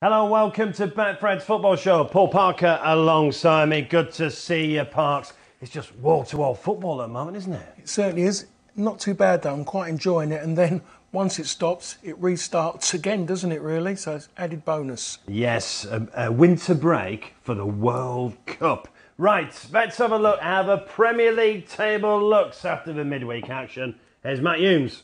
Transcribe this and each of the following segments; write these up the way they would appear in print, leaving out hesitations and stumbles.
Hello, welcome to Betfred's Football Show. Paul Parker alongside me. Good to see you, Parks. It's just wall-to-wall football at the moment, isn't it? It certainly is. Not too bad though. I'm quite enjoying it. And then once it stops, it restarts again, doesn't it really? So it's added bonus. Yes, a winter break for the World Cup. Right, let's have a look how the Premier League table looks after the midweek action. Here's Matt Hulmes.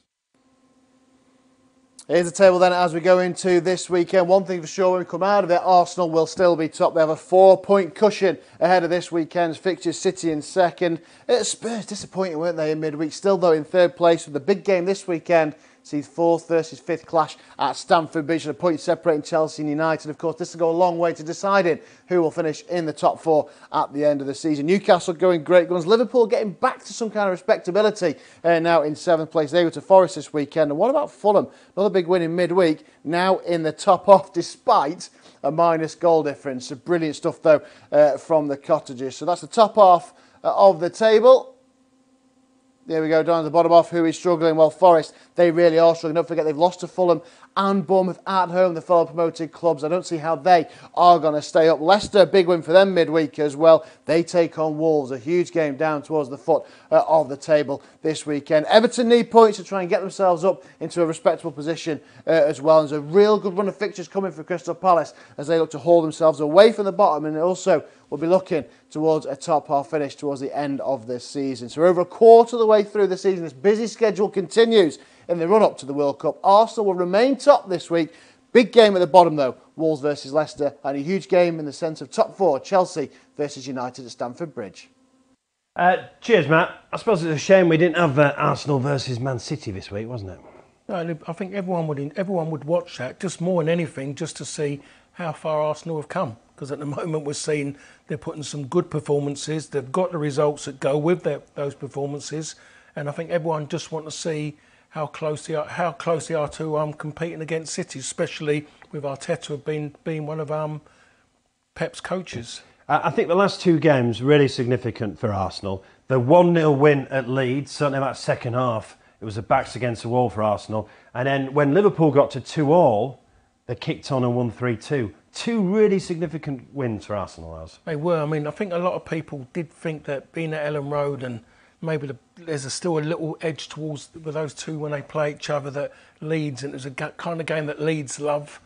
Here's the table then as we go into this weekend. One thing for sure, when we come out of it, Arsenal will still be top. They have a 4-point cushion ahead of this weekend's fixtures. City in second. Spurs disappointing, weren't they, in midweek? Still though in third place with the big game this weekend. Sees fourth versus fifth clash at Stamford Bridge, a point separating Chelsea and United. Of course, this will go a long way to deciding who will finish in the top four at the end of the season. Newcastle going great guns. Liverpool getting back to some kind of respectability now in seventh place. They go to Forest this weekend. And what about Fulham? Another big win in midweek, now in the top off despite a minus goal difference. So brilliant stuff though from the Cottagers. So that's the top half of the table. There we go, down to the bottom off. Who is struggling? Well, Forest, they really are struggling. Don't forget, they've lost to Fulham and Bournemouth at home, the fellow promoted clubs. I don't see how they are going to stay up. Leicester, big win for them midweek as well. They take on Wolves, a huge game down towards the foot of the table this weekend. Everton need points to try and get themselves up into a respectable position as well. And there's a real good run of fixtures coming for Crystal Palace as they look to haul themselves away from the bottom, and also will be looking towards a top half finish towards the end of this season. So we're over a quarter of the way through the season. This busy schedule continues in the run-up to the World Cup. Arsenal will remain top this week. Big game at the bottom though, Wolves versus Leicester, and a huge game in the sense of top four, Chelsea versus United at Stamford Bridge. Cheers, Matt. I suppose it's a shame we didn't have Arsenal versus Man City this week, wasn't it? No, I think everyone would watch that, just more than anything, just to see how far Arsenal have come. Because at the moment we're seeing they're putting some good performances. They've got the results that go with those performances, and I think everyone just want to see how close they are to competing against City, especially with Arteta being one of Pep's coaches. I think the last two games really significant for Arsenal. The 1-0 win at Leeds, certainly that second half, it was a backs against the wall for Arsenal. And then when Liverpool got to 2-2, they kicked on and won 3-2. Two really significant wins for Arsenal, as They were. I mean, I think a lot of people did think that being at Ellen Road and maybe there's still a little edge towards with those two when they play each other, that Leeds, and it was a kind of game that Leeds love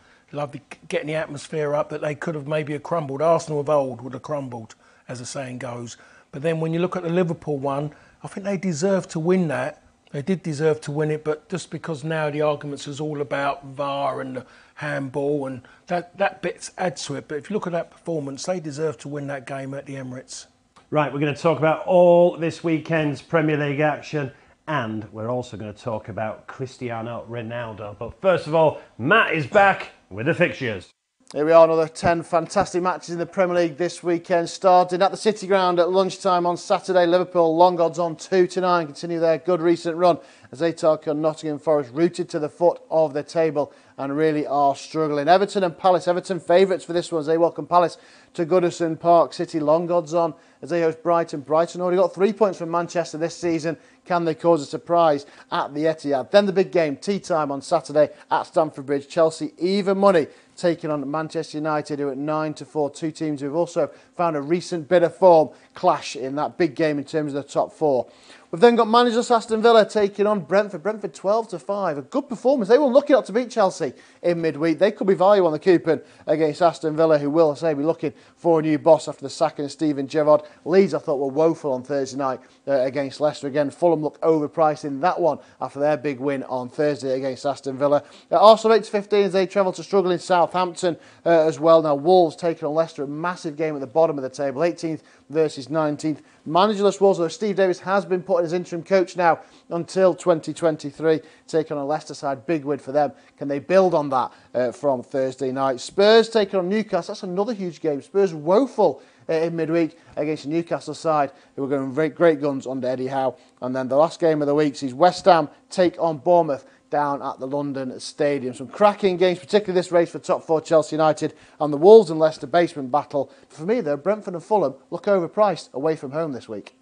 getting the atmosphere up, that they could have maybe crumbled. Arsenal of old would have crumbled, as the saying goes. But then when you look at the Liverpool one, I think they deserved to win that. They did deserve to win it, but just because now the arguments is all about VAR and the handball, and that bit adds to it. But if you look at that performance, they deserve to win that game at the Emirates. Right, we're going to talk about all this weekend's Premier League action, and we're also going to talk about Cristiano Ronaldo. But first of all, Matt is back with the fixtures. Here we are, another 10 fantastic matches in the Premier League this weekend. Starting at the City Ground at lunchtime on Saturday. Liverpool long odds on 2-9, continue their good recent run as they take on Nottingham Forest, rooted to the foot of the table and really are struggling. Everton and Palace, Everton favourites for this one as they welcome Palace to Goodison Park. City long odds on as they host Brighton. Brighton already got 3 points from Manchester this season. Can they cause a surprise at the Etihad? Then the big game, tea time on Saturday at Stamford Bridge. Chelsea even money taking on Manchester United, who are at 9-4. Two teams who have also found a recent bit of form clash in that big game in terms of the top four. We've then got managerless Aston Villa taking on Brentford. Brentford 12-5. A good performance. They were lucky not to beat Chelsea in midweek. They could be value on the coupon against Aston Villa, who will, I say, be looking for a new boss after the sacking of Steven Gerrard. Leeds, I thought, were woeful on Thursday night against Leicester. Again, Fulham look overpriced in that one after their big win on Thursday against Aston Villa. Arsenal 8-15 as they travel to struggling Southampton as well. Now, Wolves taking on Leicester, a massive game at the bottom of the table. 18th versus 19th. Managerless Wolves, though Steve Davis has been put as interim coach now until 2023. Taking on a Leicester side, big win for them. Can they build on that from Thursday night? Spurs taking on Newcastle. That's another huge game. Spurs woeful in midweek against the Newcastle side, who are going great guns under Eddie Howe. And then the last game of the week sees West Ham take on Bournemouth down at the London Stadium. Some cracking games, particularly this race for top four Chelsea United and the Wolves and Leicester basement battle. For me, though, Brentford and Fulham look overpriced away from home this week.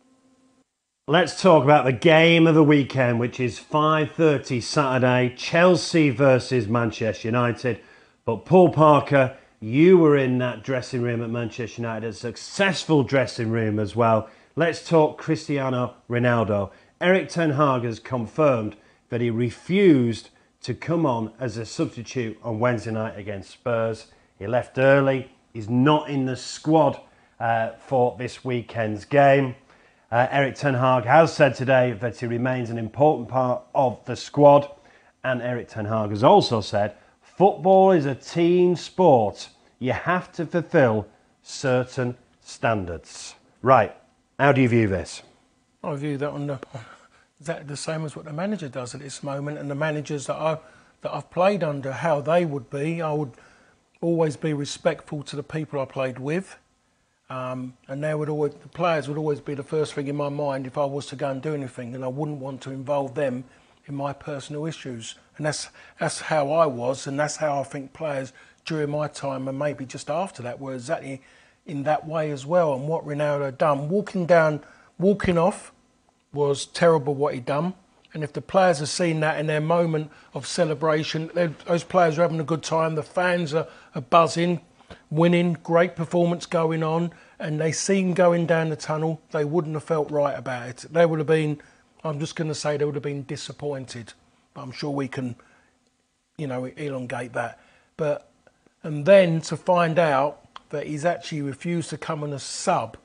Let's talk about the game of the weekend, which is 5:30 Saturday, Chelsea versus Manchester United. But Paul Parker, you were in that dressing room at Manchester United, a successful dressing room as well. Let's talk Cristiano Ronaldo. Erik ten Hag has confirmed that he refused to come on as a substitute on Wednesday night against Spurs. He left early. He's not in the squad for this weekend's game. Erik ten Hag has said today that he remains an important part of the squad. And Erik ten Hag has also said, football is a team sport. You have to fulfil certain standards. Right, how do you view this? I view that on exactly the same as what the manager does at this moment, and the managers that I've played under, how they would be. I would always be respectful to the people I played with, and the players would always be the first thing in my mind if I was to go and do anything, and I wouldn't want to involve them in my personal issues. And that's how I was, and that's how I think players during my time and maybe just after that were exactly in that way as well. And what Ronaldo had done, walking off was terrible what he'd done. And if the players have seen that in their moment of celebration, those players are having a good time, the fans are buzzing, winning, great performance going on, and they seen going down the tunnel, they wouldn't have felt right about it. They would have been, I'm just going to say, they would have been disappointed. But I'm sure we can, elongate that. And then to find out that he's actually refused to come on a sub,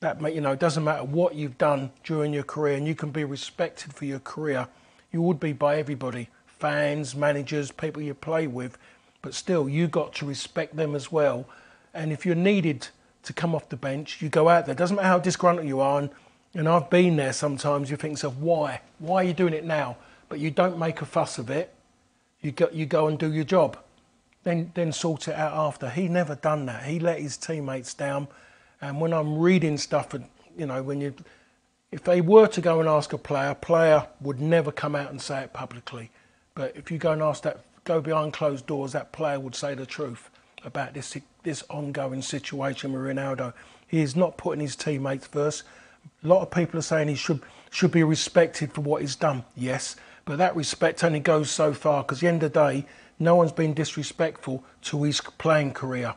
that it doesn't matter what you've done during your career, and you can be respected for your career. You would be by everybody, fans, managers, people you play with, but still you got to respect them as well. And if you're needed to come off the bench, you go out there. It doesn't matter how disgruntled you are, and I've been there sometimes. You think to yourself, why are you doing it now? But you don't make a fuss of it. You go and do your job. Then sort it out after. He never done that. He let his teammates down. And when I'm reading stuff, if they were to go and ask a player would never come out and say it publicly. But if you go and go behind closed doors, that player would say the truth about this ongoing situation with Ronaldo. He is not putting his teammates first. A lot of people are saying he should be respected for what he's done. Yes, but that respect only goes so far, because at the end of the day, no one's been disrespectful to his playing career.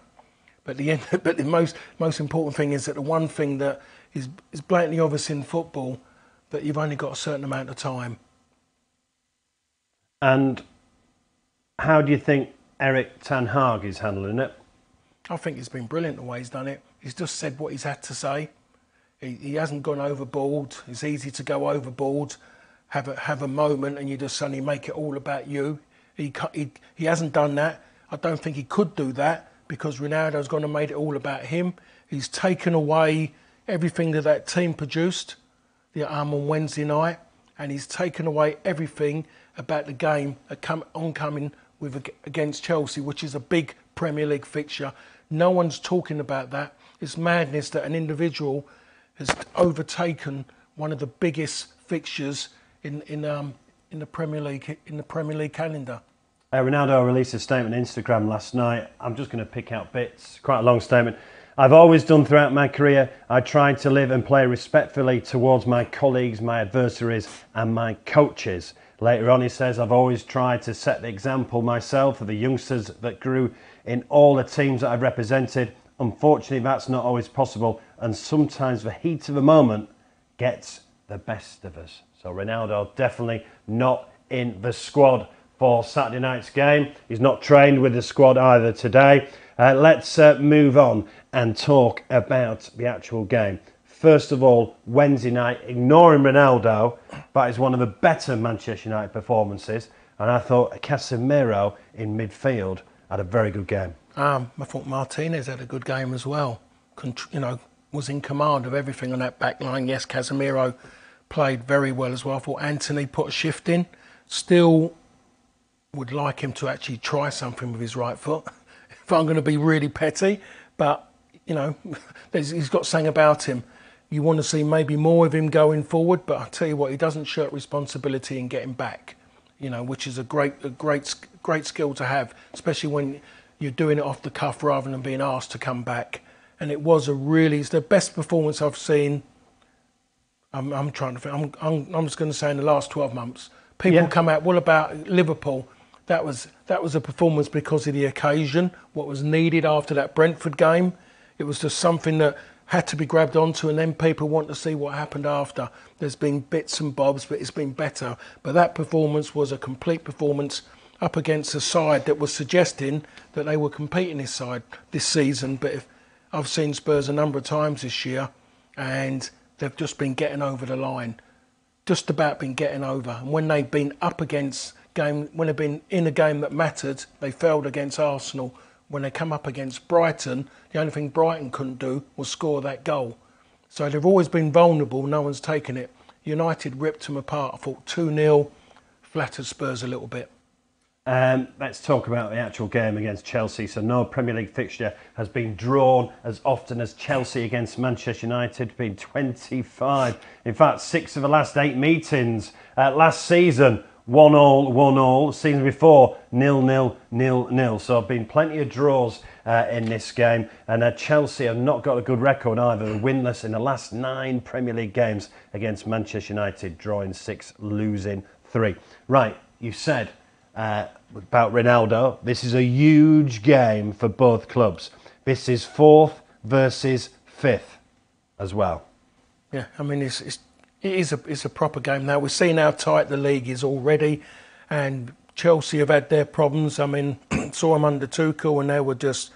But the most important thing is that the one thing that is blatantly obvious in football, that you've only got a certain amount of time. And how do you think Erik ten Hag is handling it? I think it's been brilliant the way he's done it. He's just said what he's had to say. He hasn't gone overboard. It's easy to go overboard, have a moment, and you just suddenly make it all about you. He hasn't done that. I don't think he could do that, because Ronaldo's gone and made it all about him. He's taken away everything that team produced on Wednesday night, and he's taken away everything about the game oncoming against Chelsea, which is a big Premier League fixture. No one's talking about that. It's madness that an individual has overtaken one of the biggest fixtures in the Premier League calendar. Ronaldo released a statement on Instagram last night. I'm just going to pick out bits. Quite a long statement. I've always done throughout my career. I tried to live and play respectfully towards my colleagues, my adversaries and my coaches. Later on he says, I've always tried to set the example myself for the youngsters that grew in all the teams that I've represented. Unfortunately, that's not always possible, and sometimes the heat of a moment gets the best of us. So Ronaldo definitely not in the squad for Saturday night's game. He's not trained with the squad either today. Let's move on and talk about the actual game. First of all, Wednesday night, ignoring Ronaldo, that is one of the better Manchester United performances. And I thought Casemiro in midfield had a very good game. I thought Martinez had a good game as well. Was in command of everything on that back line. Yes, Casemiro played very well as well. I thought Anthony put a shift in. Still would like him to actually try something with his right foot, if I'm going to be really petty. But, he's got something about him. You want to see maybe more of him going forward, but I tell you what, he doesn't shirk responsibility in getting back, which is a great skill to have, especially when you're doing it off the cuff rather than being asked to come back. And it's the best performance I've seen. I'm trying to think. I'm just going to say in the last 12 months. People come out. What about Liverpool? That was that was a performance because of the occasion, what was needed after that Brentford game. It was just something that had to be grabbed onto, and then people want to see what happened after. There's been bits and bobs, but it's been better. But that performance was a complete performance up against a side that was suggesting that they were competing this season. But I've seen Spurs a number of times this year, and they've just been getting over the line. Just about been getting over. And when they've been when they've been in a game that mattered, they failed against Arsenal. When they come up against Brighton, the only thing Brighton couldn't do was score that goal. So they've always been vulnerable, no one's taken it. United ripped them apart. I thought 2-0 flattered Spurs a little bit. Let's talk about the actual game against Chelsea. So no Premier League fixture has been drawn as often as Chelsea against Manchester United, been 25. In fact, 6 of the last 8 meetings last season. 1-1, 1-1. Season before, 0-0, 0-0. So there have been plenty of draws in this game. And Chelsea have not got a good record either. They're winless in the last 9 Premier League games against Manchester United, drawing 6, losing 3. Right, you said about Ronaldo, this is a huge game for both clubs. This is 4th versus 5th as well. Yeah, I mean, it's a proper game now. We're seeing how tight the league is already, and Chelsea have had their problems. I mean, saw them under Tuchel and they were just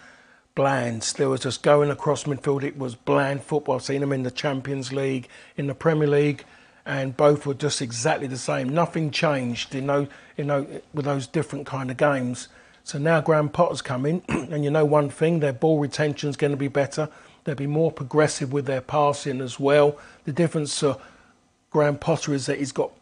bland. They were just going across midfield. It was bland football. I've seen them in the Champions League, in the Premier League, and both were just exactly the same. Nothing changed, with those different kind of games. So now Graham Potter's coming, and you know one thing, their ball retention's going to be better. They'll be more progressive with their passing as well. The difference Graham Potter is that he's got,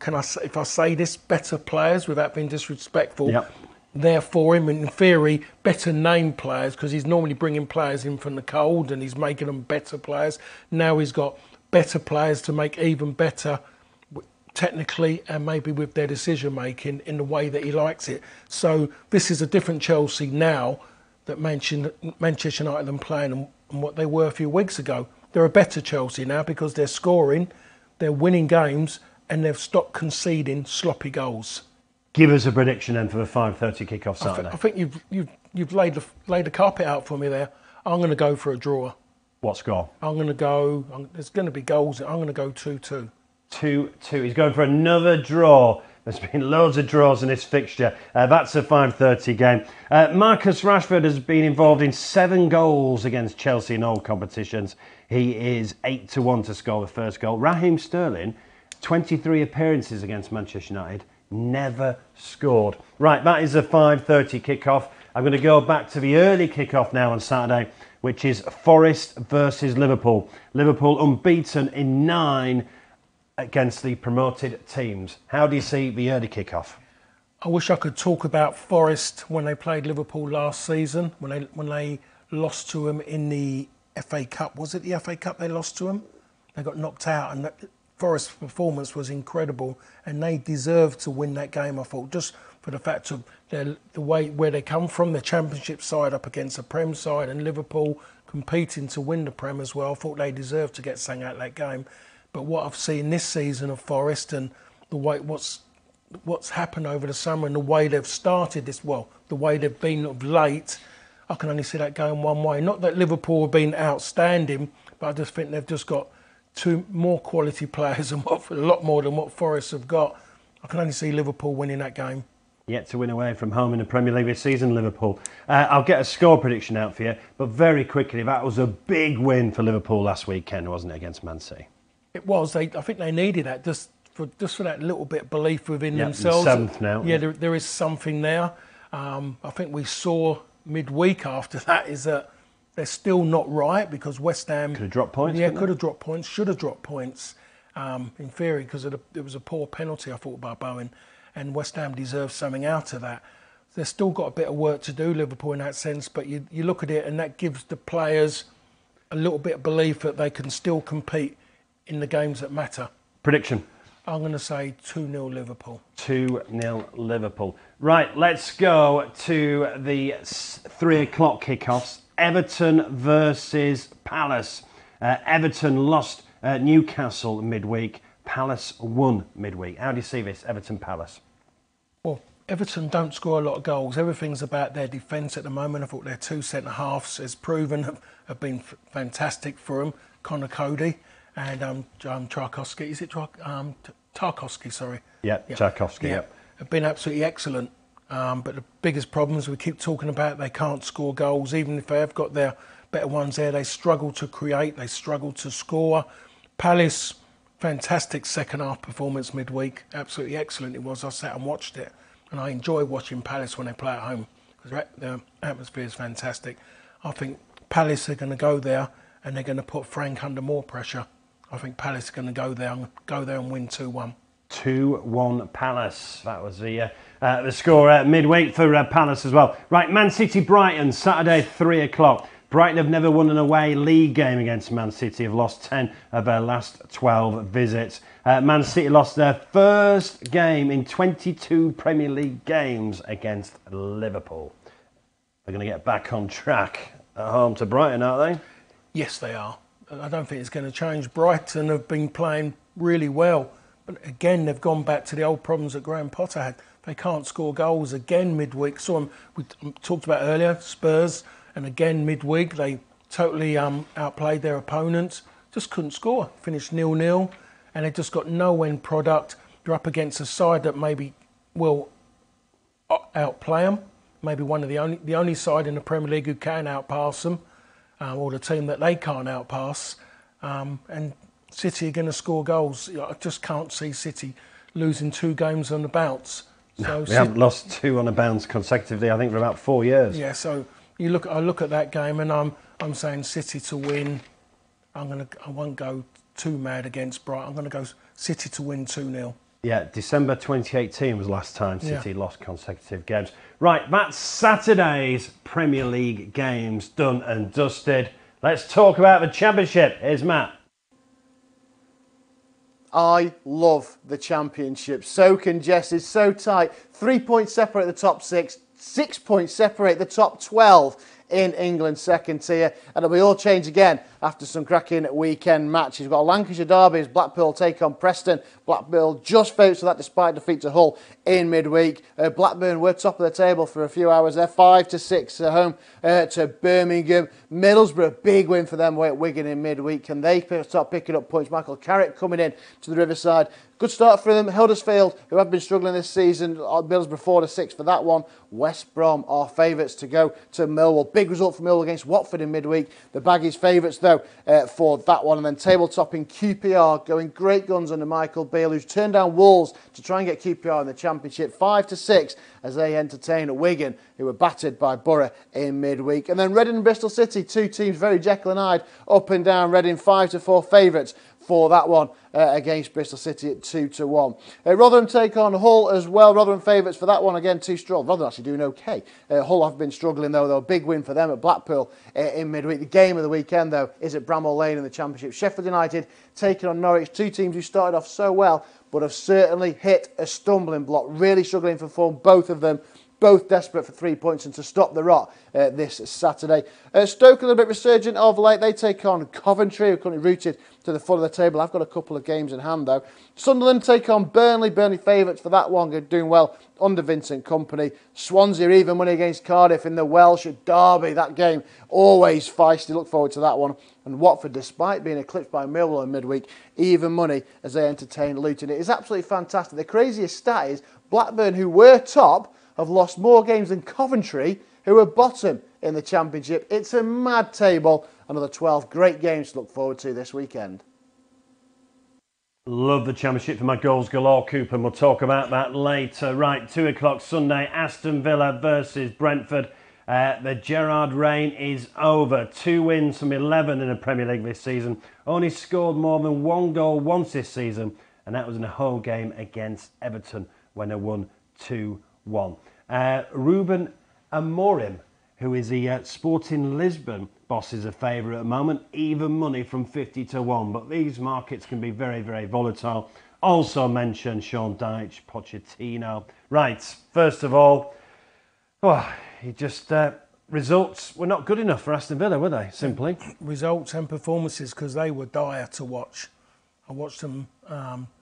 if I say this, better players without being disrespectful. Yep. There for him, in theory, better named players, because he's normally bringing players in from the cold and he's making them better players. Now he's got better players to make even better technically and maybe with their decision making in the way that he likes it. So this is a different Chelsea now that Manchester United are playing and what they were a few weeks ago. They're a better Chelsea now because they're scoring, they're winning games, and they've stopped conceding sloppy goals. Give us a prediction then for the 5:30 kickoff Saturday. I think you've laid the carpet out for me there. I'm going to go for a draw. What score? I'm going to go. There's going to be goals. I'm going to go 2-2. 2-2. He's going for another draw. There's been loads of draws in this fixture. That's a 5:30 game. Marcus Rashford has been involved in 7 goals against Chelsea in all competitions. He is 8-1 to score the first goal. Raheem Sterling, 23 appearances against Manchester United, never scored. Right, that is a 5:30 kickoff. I'm going to go back to the early kickoff now on Saturday, which is Forest versus Liverpool. Liverpool unbeaten in 9 against the promoted teams. How do you see the early kickoff? I wish I could talk about Forest when they played Liverpool last season, when they lost to them in the FA Cup. Was it the FA Cup they lost to them? They got knocked out, and Forest's performance was incredible, and they deserved to win that game, I thought, just for the fact of the way where they come from, the Championship side up against a Prem side, and Liverpool competing to win the Prem as well. I thought they deserved to get sang out of that game. But what I've seen this season of Forest and the way what's happened over the summer and the way they've started this, the way they've been of late, I can only see that going one way. Not that Liverpool have been outstanding, but I just think they've just got 2 more quality players and a lot more than what Forest have got. I can only see Liverpool winning that game. Yet to win away from home in the Premier League this season, Liverpool. I'll get a score prediction out for you, but very quickly, that was a big win for Liverpool last weekend, wasn't it, against Man City? It was. I think they needed that just for that little bit of belief within themselves. 7th now. Yeah, there is something there. I think we saw midweek after that is that they're still not right because West Ham could have dropped points. Yeah, could have dropped points. Should have dropped points. In theory, because it was a poor penalty, I thought, by Bowen, and West Ham deserves something out of that. They've still got a bit of work to do, Liverpool, in that sense. But you look at it, and that gives the players a little bit of belief that they can still compete in the games that matter. Prediction? I'm going to say 2-0 Liverpool. 2-0 Liverpool. Right, let's go to the 3 o'clock kickoffs. Everton versus Palace. Everton lost Newcastle midweek. Palace won midweek. How do you see this, Everton-Palace? Well, Everton don't score a lot of goals. Everything's about their defence at the moment. I thought their two centre-halves, as proven, have been fantastic for them. Connor Cody and Tarkowski. Is it Tarkowski? Sorry. Yeah, Tarkowski. Yeah, have been absolutely excellent. But the biggest problems we keep talking about, they can't score goals. Even if they have got their better ones there, they struggle to create. They struggle to score. Palace, fantastic second half performance midweek. Absolutely excellent it was. I sat and watched it. And I enjoy watching Palace when they play at home because the atmosphere is fantastic. I think Palace are going to go there and they're going to put Frank under more pressure. I think Palace are going to go there and win 2-1. 2-1 Palace. That was the score midweek for Palace as well. Right, Man City Brighton, Saturday 3 o'clock. Brighton have never won an away league game against Man City, have lost 10 of their last 12 visits. Man City lost their first game in 22 Premier League games against Liverpool. They're going to get back on track at home to Brighton, aren't they? Yes, they are. I don't think it's going to change. Brighton have been playing really well. But again, they've gone back to the old problems that Graham Potter had. They can't score goals again midweek. Saw them, we talked about earlier, Spurs. And again, midweek, they totally outplayed their opponents. Just couldn't score. Finished 0-0. And they just got no end product. They're up against a side that maybe will outplay them. Maybe one of the only side in the Premier League who can outpass them. Or the team that they can't outpass. And City are going to score goals. I just can't see City losing 2 games on the bounce. So they haven't lost 2 on the bounce consecutively, I think, for about 4 years. Yeah, so I look at that game and I'm saying City to win. I won't go too mad against Brighton. I'm going to go City to win 2-0. Yeah, December 2018 was the last time City lost consecutive games. Right, that's Saturday's Premier League games done and dusted. Let's talk about the Championship. Here's Matt. I love the Championship. So congested, so tight. 3 points separate the top 6. 6 points separate the top 12 in England's second tier. And it'll be all change again after some cracking weekend matches. We've got a Lancashire derby as Blackpool take on Preston. Blackpool just favourites for that despite defeat to Hull in midweek. Blackburn were top of the table for a few hours there. 5-6 at home to Birmingham. Middlesbrough, big win for them away at Wigan in midweek. Can they start picking up points? Michael Carrick coming in to the Riverside. Good start for them. Huddersfield, who have been struggling this season. Middlesbrough 4-6 for that one. West Brom are favourites to go to Millwall. Big result for Millwall against Watford in midweek. The Baggies favourites though for that one. And then tabletop in QPR going great guns under Michael Beale, who's turned down Wolves to try and get QPR in the Championship. 5-6 as they entertain Wigan, who were battered by Borough in midweek. And then Reading and Bristol City, 2 teams very Jekyll and Hyde, up and down. Reading 5-4 favourites for that one against Bristol City at 2-1. Rotherham take on Hull as well. Rotherham favourites for that one, again 2 strong. Rotherham actually doing okay. Hull have been struggling though. A big win for them at Blackpool in midweek. The game of the weekend though is at Bramall Lane in the Championship. Sheffield United taking on Norwich. 2 teams who started off so well but have certainly hit a stumbling block. Really struggling for form, both of them. Both desperate for 3 points and to stop the rot this Saturday. Stoke a little bit resurgent of late. They take on Coventry, who are currently rooted to the foot of the table. I've got a couple of games in hand though. Sunderland take on Burnley. Burnley favourites for that one, doing well under Vincent Kompany. Swansea even money against Cardiff in the Welsh derby. That game always feisty. Look forward to that one. And Watford, despite being eclipsed by Millwall in midweek, even money as they entertain Luton. It is absolutely fantastic. The craziest stat is Blackburn, who were top, have lost more games than Coventry, who are bottom in the Championship. It's a mad table. Another 12 great games to look forward to this weekend. Love the Championship for my goals galore, Cooper, and we'll talk about that later. Right, 2 o'clock Sunday, Aston Villa versus Brentford. The Gerrard reign is over. 2 wins from 11 in the Premier League this season. Only scored more than 1 goal once this season, and that was in a home game against Everton when they won 2-1. Ruben Amorim, who is the Sporting Lisbon boss, is a favourite at the moment. Even money from 50-1, but these markets can be very, very volatile. Also mentioned Sean Dyche, Pochettino. Right, first of all, results were not good enough for Aston Villa, were they, simply? Results and performances, because they were dire to watch. I watched them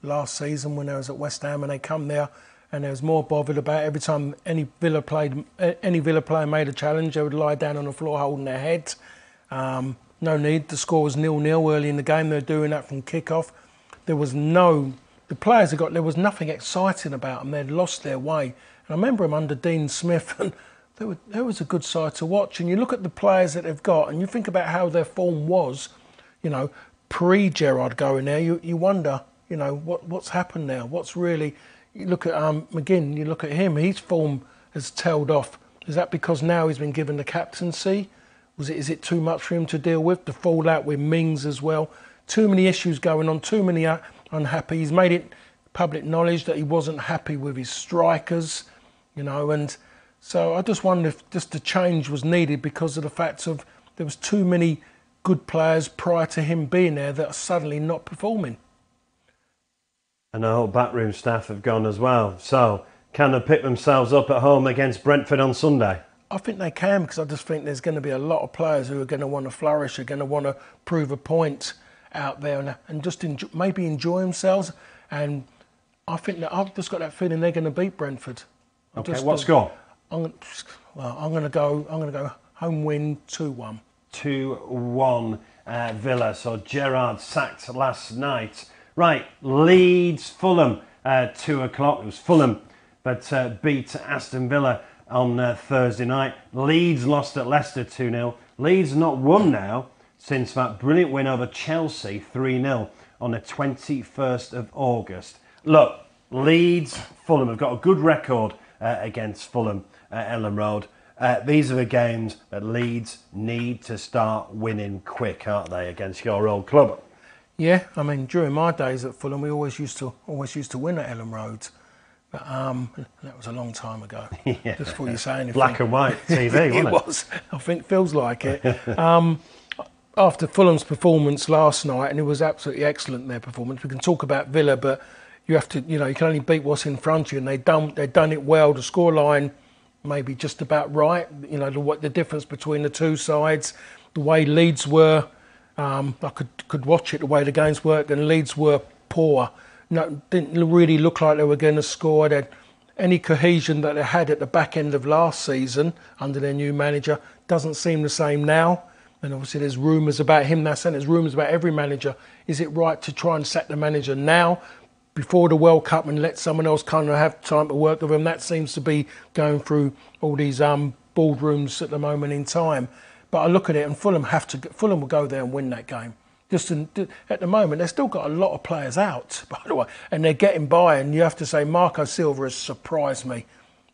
last season when I was at West Ham, and they come there and they was more bothered about every time any Villa player made a challenge, they would lie down on the floor holding their head. No need. The score was 0-0 early in the game. They were doing that from kick-off. There was there was nothing exciting about them. They'd lost their way. And I remember them under Dean Smith, and there was a good side to watch. And you look at the players that they've got, and you think about how their form was, pre-Gerrard going there. You wonder, what's happened now? What's really... You look at McGinn, you look at him, his form has tailed off. Is that because now he's been given the captaincy? Is it too much for him to deal with? The fallout with Mings as well. Too many issues going on, too many unhappy. He's made it public knowledge that he wasn't happy with his strikers, and so I just wonder if just the change was needed because of the fact of there was too many good players prior to him being there that are suddenly not performing. And the whole backroom staff have gone as well. So, can they pick themselves up at home against Brentford on Sunday? I think they can, because I just think there's going to be a lot of players who are going to want to flourish, are going to want to prove a point out there and just maybe enjoy themselves. And I think that I've just got that feeling they're going to beat Brentford. Okay, what score? I'm going to go home win 2-1. 2-1 Villa. So Gerrard sacked last night. Right, Leeds, Fulham, 2 o'clock. It was Fulham that beat Aston Villa on Thursday night. Leeds lost at Leicester 2-0. Leeds not won now since that brilliant win over Chelsea 3-0 on the 21st of August. Look, Leeds, Fulham have got a good record against Fulham at Ellen Road. These are the games that Leeds need to start winning quick, aren't they, against your old club? Yeah, I mean, during my days at Fulham, we always used to win at Ellen Road. But that was a long time ago. Yeah. Just before you say anything. Black and white TV, wasn't it? It was. I think feels like it. After Fulham's performance last night, and it was absolutely excellent, their performance. We can talk about Villa, but you have to, you can only beat what's in front of you, and they've done it well. The scoreline maybe just about right. The difference between the two sides, the way Leeds were. I could watch it the way the games worked, and Leeds were poor. No, didn't really look like they were going to score. Any cohesion that they had at the back end of last season under their new manager doesn't seem the same now. And obviously there's rumours about him now, and there's rumours about every manager. Is it right to try and sack the manager now before the World Cup and let someone else kind of have time to work with him? That seems to be going through all these boardrooms at the moment in time. But I look at it, and Fulham will go there and win that game. At the moment, they've still got a lot of players out, by the way, and they're getting by. And you have to say, Marco Silva has surprised me.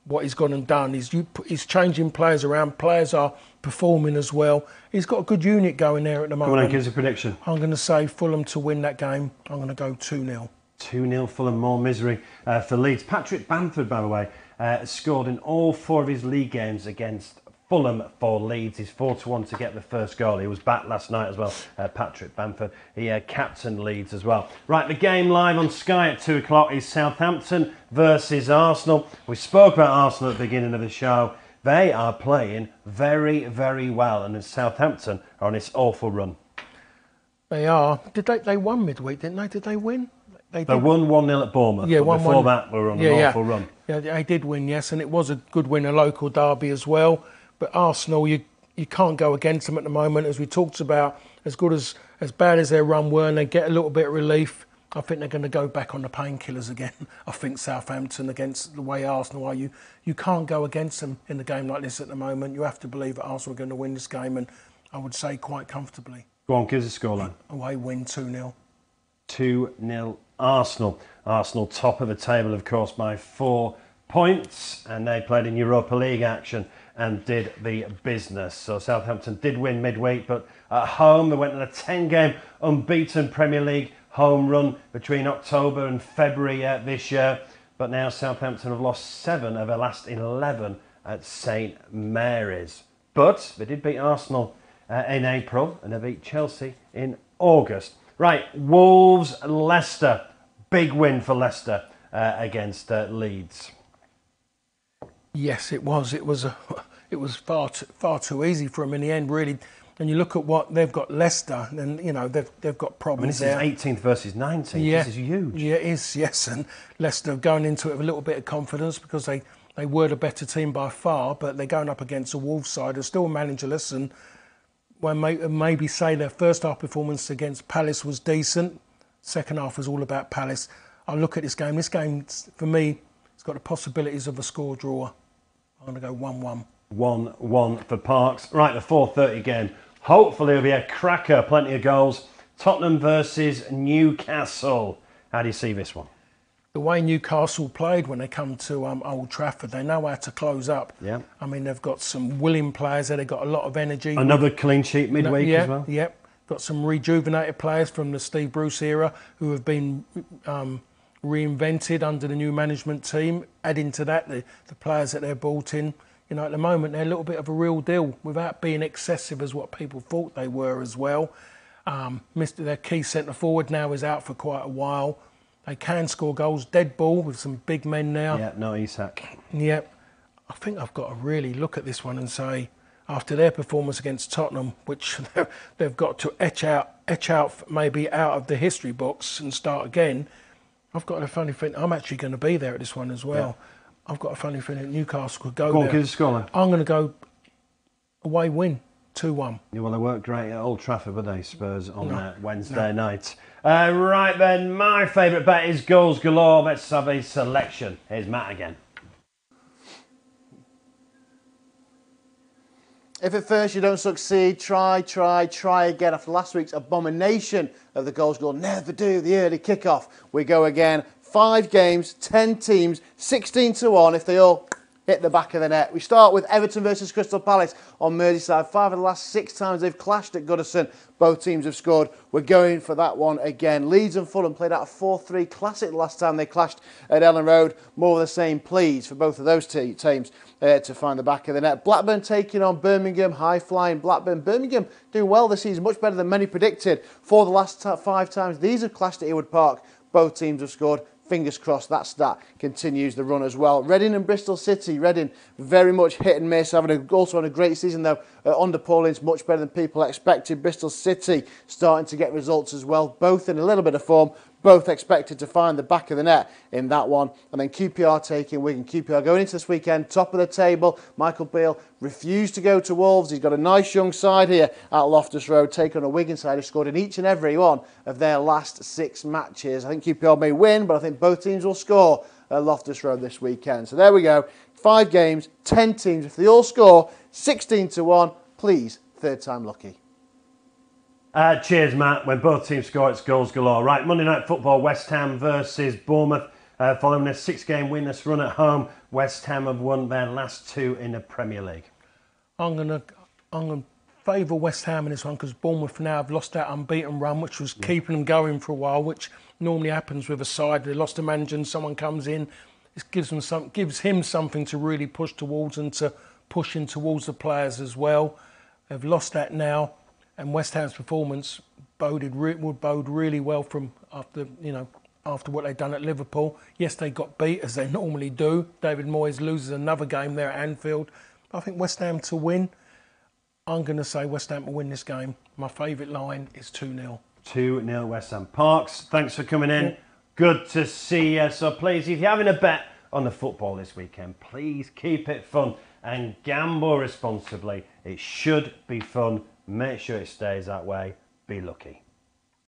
What he's gone and done, he's changing players around. Players are performing as well. He's got a good unit going there at the moment. Come on, give us a prediction. I'm going to say Fulham to win that game. I'm going to go 2-0. 2-0 Fulham, more misery for Leeds. Patrick Bamford, by the way, scored in all 4 of his league games against Fulham for Leeds. He's 4-1 to get the first goal. He was back last night as well, Patrick Bamford. He captained Leeds as well. Right, the game live on Sky at 2 o'clock is Southampton versus Arsenal. We spoke about Arsenal at the beginning of the show. They are playing very, very well, and Southampton are on this awful run. They are. They won midweek, didn't they? Did they win? They won 1-0 at Bournemouth. Yeah, but before that, we were on an awful run. Yeah, they did win, yes, and it was a good win, a local derby as well. But Arsenal, you can't go against them at the moment, as we talked about. As bad as their run were, and they get a little bit of relief, I think they're going to go back on the painkillers again. I think Southampton, against the way Arsenal are, you can't go against them in a game like this at the moment. You have to believe that Arsenal are going to win this game, and I would say quite comfortably. Go on, give us a scoreline. Away win 2-0. 2-0 Arsenal. Arsenal top of the table, of course, by 4 points, and they played in Europa League action and did the business. So Southampton did win midweek, but at home they went on a 10-game unbeaten Premier League home run between October and February this year. But now Southampton have lost 7 of their last 11 at St Mary's. But they did beat Arsenal in April, and they beat Chelsea in August. Right, Wolves, Leicester. Big win for Leicester against Leeds. Yes, it was. It was far too easy for them in the end. Really, And you look at what they've got Leicester, and they've got problems this there. is 18th versus 19th. Yeah. This is huge. Yeah, it is, yes. And Leicester going into it with a little bit of confidence because they were the better team by far, but they're going up against a Wolves side who's still managerless. And when maybe say their first half performance against Palace was decent, second half was all about Palace. I look at this game. This game, for me, it's got the possibilities of a score draw. I'm going to go 1-1. 1-1 for Parks. Right, the 4:30 game. Hopefully it'll be a cracker, plenty of goals. Tottenham versus Newcastle. How do you see this one? The way Newcastle played when they come to Old Trafford, they know how to close up. Yeah. I mean, they've got some willing players there. They've got a lot of energy. Another clean sheet midweek as well. Yep. Got some rejuvenated players from the Steve Bruce era who have been reinvented under the new management team. Adding to that, the players that they're brought in. At the moment, they're a little bit of a real deal without being excessive as what people thought they were as well. Their key centre forward now is out for quite a while. They can score goals. Dead ball with some big men now. Yeah, no Isak. Yep. I think I've got to really look at this one and say, after their performance against Tottenham, which they've got to etch out maybe out of the history books and start again, I've got a funny feeling I'm actually going to be there at this one as well. Yeah. I've got a funny feeling Newcastle could go there. Give us a score. I'm going to go away win, 2-1. Yeah, well, they weren't great at Old Trafford, were they, Spurs, on Wednesday night? Right then, my favourite bet is goals galore. Let's have a selection. Here's Matt again. If at first you don't succeed, try again. After last week's abomination of the goals galore, never do the early kickoff. We go again. 5 games, 10 teams, 16-1 if they all hit the back of the net. We start with Everton versus Crystal Palace on Merseyside. 5 of the last 6 times they've clashed at Goodison. Both teams have scored. We're going for that one again. Leeds and Fulham played out a 4-3 classic last time they clashed at Ellen Road. More of the same, please, for both of those teams to find the back of the net. Blackburn taking on Birmingham, high-flying Blackburn. Birmingham doing well this season, much better than many predicted. For the last 5 times these have clashed at Ewood Park, both teams have scored. Fingers crossed that stat continues the run as well. Reading and Bristol City. Reading very much hit and miss. Also on a great season though. Under Paul Ince, much better than people expected. Bristol City starting to get results as well. Both in a little bit of form. Both expected to find the back of the net in that one. And then QPR taking Wigan. QPR going into this weekend, top of the table. Michael Beale refused to go to Wolves. He's got a nice young side here at Loftus Road, taking on a Wigan side who scored in each and every one of their last 6 matches. I think QPR may win, but I think both teams will score at Loftus Road this weekend. So there we go. 5 games, 10 teams. If they all score, 16-1, please, third time lucky. Cheers, Matt. When both teams score, it's goals galore. Right, Monday Night Football, West Ham versus Bournemouth. Following a 6-game winless run at home, West Ham have won their last 2 in the Premier League. I'm going to favour West Ham in this one because Bournemouth now have lost that unbeaten run, which was keeping them going for a while, which normally happens with a side. They lost a manager and someone comes in. It gives him something to really push towards and to push in towards the players as well. They've lost that now. And West Ham's performance would bode really well from after what they've done at Liverpool. Yes, they got beat as they normally do. David Moyes loses another game there at Anfield. But I think West Ham to win. I'm going to say West Ham to win this game. My favourite line is 2-0. 2-0 West Ham. Parks, thanks for coming in. Yeah. Good to see you. So please, if you're having a bet on the football this weekend, please keep it fun and gamble responsibly. It should be fun. Make sure it stays that way. Be lucky.